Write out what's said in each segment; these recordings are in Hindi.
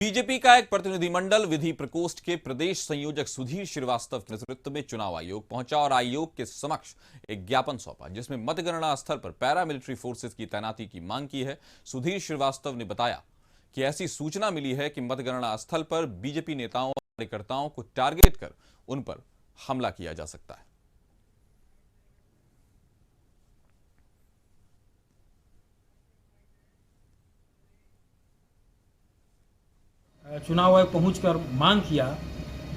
बीजेपी का एक प्रतिनिधिमंडल विधि प्रकोष्ठ के प्रदेश संयोजक सुधीर श्रीवास्तव के नेतृत्व में चुनाव आयोग पहुंचा और आयोग के समक्ष एक ज्ञापन सौंपा जिसमें मतगणना स्थल पर पैरामिलिट्री फोर्सेस की तैनाती की मांग की है। सुधीर श्रीवास्तव ने बताया कि ऐसी सूचना मिली है कि मतगणना स्थल पर बीजेपी नेताओं और कार्यकर्ताओं को टारगेट कर उन पर हमला किया जा सकता है। चुनाव आयोग पहुंचकर मांग किया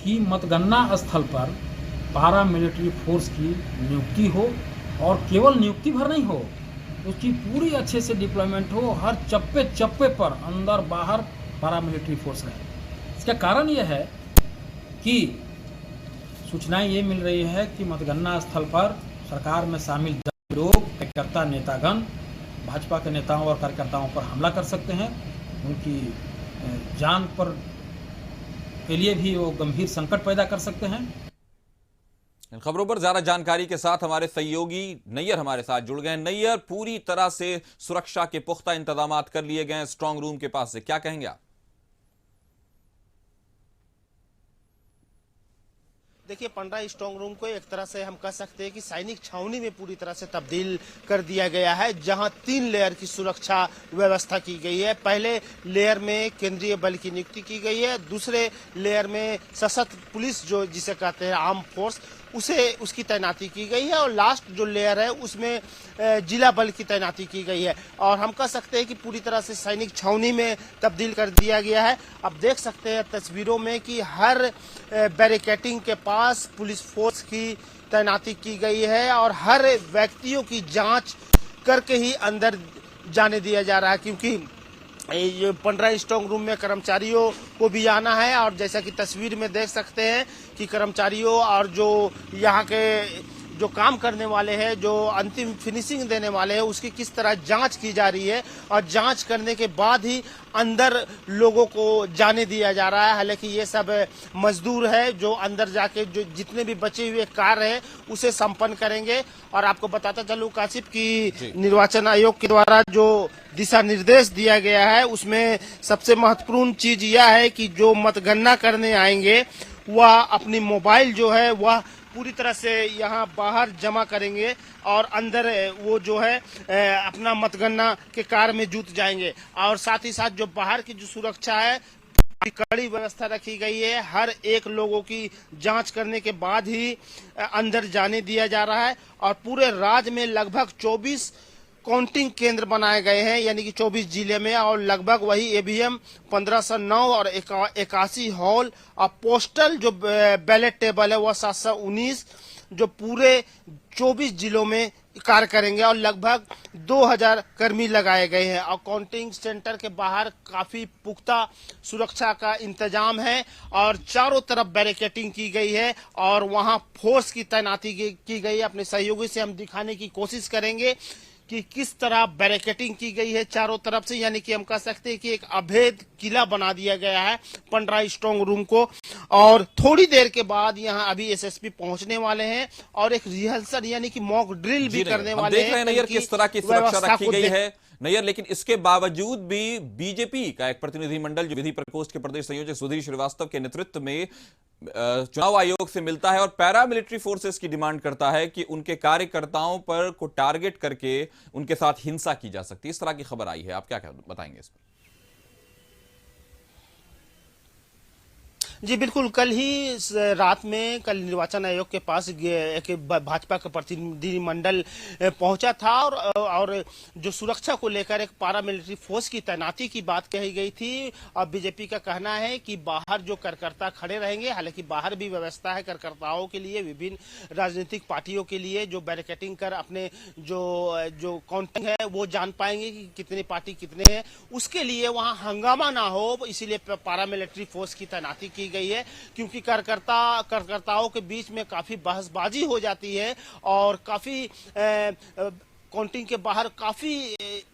कि मतगणना स्थल पर पारा मिलिट्री फोर्स की नियुक्ति हो और केवल नियुक्ति भर नहीं हो, उसकी पूरी अच्छे से डिप्लॉयमेंट हो। हर चप्पे चप्पे पर अंदर बाहर पारा मिलिट्री फोर्स रहे। इसका कारण यह है कि सूचनाएं ये मिल रही है कि मतगणना स्थल पर सरकार में शामिल लोग, कार्यकर्ता, नेतागण भाजपा के नेताओं और कार्यकर्ताओं पर हमला कर सकते हैं। उनकी जान पर के लिए भी वो गंभीर संकट पैदा कर सकते हैं। इन खबरों पर ज्यादा जानकारी के साथ हमारे सहयोगी नैयर हमारे साथ जुड़ गए। नैयर, पूरी तरह से सुरक्षा के पुख्ता इंतजाम कर लिए गए स्ट्रांग रूम के पास से, क्या कहेंगे आप? देखिए, पंडरा स्ट्रांग रूम को एक तरह से हम कह सकते हैं कि सैनिक छावनी में पूरी तरह से तब्दील कर दिया गया है, जहां 3 लेयर की सुरक्षा व्यवस्था की गई है। पहले लेयर में केंद्रीय बल की नियुक्ति की गई है, दूसरे लेयर में सशस्त्र पुलिस जो जिसे कहते हैं आर्म फोर्स उसकी तैनाती की गई है, और लास्ट जो लेयर है उसमें जिला बल की तैनाती की गई है। और हम कह सकते हैं कि पूरी तरह से सैनिक छावनी में तब्दील कर दिया गया है। अब देख सकते हैं तस्वीरों में कि हर बैरिकेडिंग के पास पुलिस फोर्स की तैनाती की गई है और हर व्यक्तियों की जांच करके ही अंदर जाने दिया जा रहा है, क्योंकि ये पंडरा स्ट्रांग रूम में कर्मचारियों को भी आना है। और जैसा कि तस्वीर में देख सकते हैं कि कर्मचारियों और जो यहाँ के जो काम करने वाले हैं, जो अंतिम फिनिशिंग देने वाले हैं, उसकी किस तरह जांच की जा रही है और जांच करने के बाद ही अंदर लोगों को जाने दिया जा रहा है। हालांकि ये सब मजदूर है जो अंदर जाके जो जितने भी बचे हुए कार्य हैं उसे संपन्न करेंगे। और आपको बताता चलूं काशिफ की निर्वाचन आयोग के द्वारा जो दिशा निर्देश दिया गया है उसमें सबसे महत्वपूर्ण चीज यह है कि जो मतगणना करने आएंगे वह अपनी मोबाइल जो है वह पूरी तरह से यहाँ बाहर जमा करेंगे और अंदर वो जो है अपना मतगणना के कार्य में जुट जाएंगे। और साथ ही साथ जो बाहर की जो सुरक्षा है कड़ी व्यवस्था रखी गई है। हर एक लोगों की जांच करने के बाद ही अंदर जाने दिया जा रहा है। और पूरे राज्य में लगभग 24 काउंटिंग केंद्र बनाए गए हैं, यानी कि 24 जिले में, और लगभग वही ईवीएम 1509 और 81 हॉल और पोस्टल जो बैलेट टेबल है वह 719 जो पूरे 24 जिलों में कार्य करेंगे। और लगभग 2000 कर्मी लगाए गए हैं और काउंटिंग सेंटर के बाहर काफी पुख्ता सुरक्षा का इंतजाम है और चारों तरफ बैरिकेडिंग की गई है और वहां फोर्स की तैनाती की गई है। अपने सहयोगी से हम दिखाने की कोशिश करेंगे कि किस तरह बैरिकेडिंग की गई है चारों तरफ से, यानी कि हम कह सकते हैं कि एक अभेद किला बना दिया गया है पंडरा स्ट्रांग रूम को। और थोड़ी देर के बाद यहाँ अभी एसएसपी पहुंचने वाले हैं और एक रिहर्सल यानी कि मॉक ड्रिल भी करने वाले हैं। देख रहे हैं नैयर किस तरह की सुरक्षा रखी गई है नैयर, लेकिन इसके बावजूद भी बीजेपी का एक प्रतिनिधिमंडल जो विधि प्रकोष्ठ के प्रदेश संयोजक सुधीर श्रीवास्तव के नेतृत्व में चुनाव आयोग से मिलता है और पैरामिलिट्री फोर्सेस की डिमांड करता है कि उनके कार्यकर्ताओं पर को टारगेट करके उनके साथ हिंसा की जा सकती है। इस तरह की खबर आई है, आप क्या बताएंगे इस पर? जी बिल्कुल, कल ही रात में कल निर्वाचन आयोग के पास एक भाजपा का प्रतिनिधिमंडल पहुंचा था और जो सुरक्षा को लेकर एक पारामिलिट्री फोर्स की तैनाती की बात कही गई थी। और बीजेपी का कहना है कि बाहर जो कार्यकर्ता खड़े रहेंगे, हालांकि बाहर भी व्यवस्था है कार्यकर्ताओं के लिए, विभिन्न राजनीतिक पार्टियों के लिए जो बैरिकेडिंग कर अपने जो काउंटिंग है वो जान पाएंगे कि कितनी पार्टी कितने हैं, उसके लिए वहां हंगामा ना हो, इसीलिए पारामिलिट्री फोर्स की तैनाती की गई है। क्योंकि कार्यकर्ताओं के बीच में काफी बहसबाजी हो जाती है और काफी काउंटिंग के बाहर काफी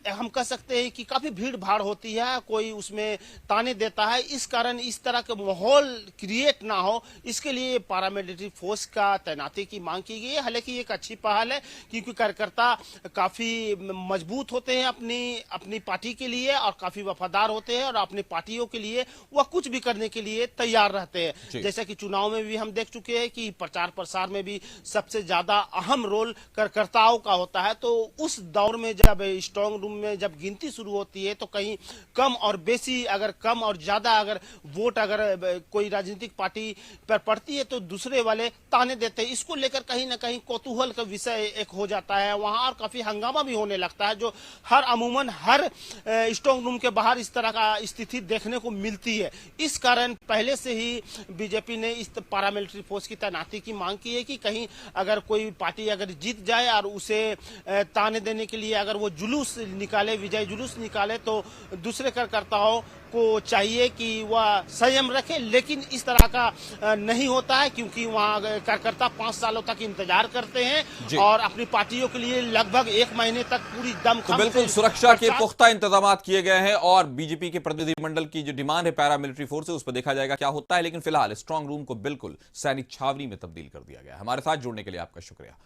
हम कह सकते हैं कि काफी भीड़ भाड़ होती है, कोई उसमें ताने देता है। इस कारण इस तरह के माहौल क्रिएट ना हो, इसके लिए पैरामिलिट्री फोर्स का तैनाती की मांग की गई है। हालांकि ये एक अच्छी पहल है, क्योंकि कार्यकर्ता काफी मजबूत होते हैं अपनी पार्टी के लिए और काफी वफादार होते हैं, और अपनी पार्टियों के लिए वह कुछ भी करने के लिए तैयार रहते हैं। जैसा कि चुनाव में भी हम देख चुके हैं कि प्रचार प्रसार में भी सबसे ज्यादा अहम रोल कार्यकर्ताओं का होता है। तो उस दौर में जब स्ट्रांग रूम में जब गिनती शुरू होती है, तो कहीं कम और बेसी, अगर कम और ज्यादा अगर वोट अगर कोई राजनीतिक पार्टी पर पड़ती है तो दूसरे वाले ताने देते हैं। इसको लेकर कहीं ना कहीं कौतूहल का विषय एक हो जाता है वहां, और काफी हंगामा भी होने लगता है, जो अमूमन हर स्ट्रांग रूम के बाहर इस तरह का स्थिति देखने को मिलती है। इस कारण पहले से ही बीजेपी ने इस पैरामिलिट्री फोर्स की तैनाती की मांग की है कि कहीं अगर कोई पार्टी अगर जीत जाए और उसे ताने देने के लिए अगर वो जुलूस निकाले, विजय जुलूस निकाले, तो दूसरे कार्यकर्ताओं को चाहिए कि वह संयम रखे। लेकिन इस तरह का नहीं होता है, क्योंकि वहाँ कार्यकर्ता 5 सालों तक इंतजार करते हैं और अपनी पार्टियों के लिए लगभग 1 महीने तक पूरी दमखम तो बिल्कुल सुरक्षा के पुख्ता इंतजाम किए गए हैं, और बीजेपी के प्रतिनिधिमंडल की जो डिमांड है पैरामिलिट्री फोर्सेस, उस पर देखा जाएगा क्या होता है। लेकिन फिलहाल स्ट्रांग रूम को बिल्कुल सैनिक छावनी में तब्दील कर दिया गया है। हमारे साथ जुड़ने के लिए आपका शुक्रिया।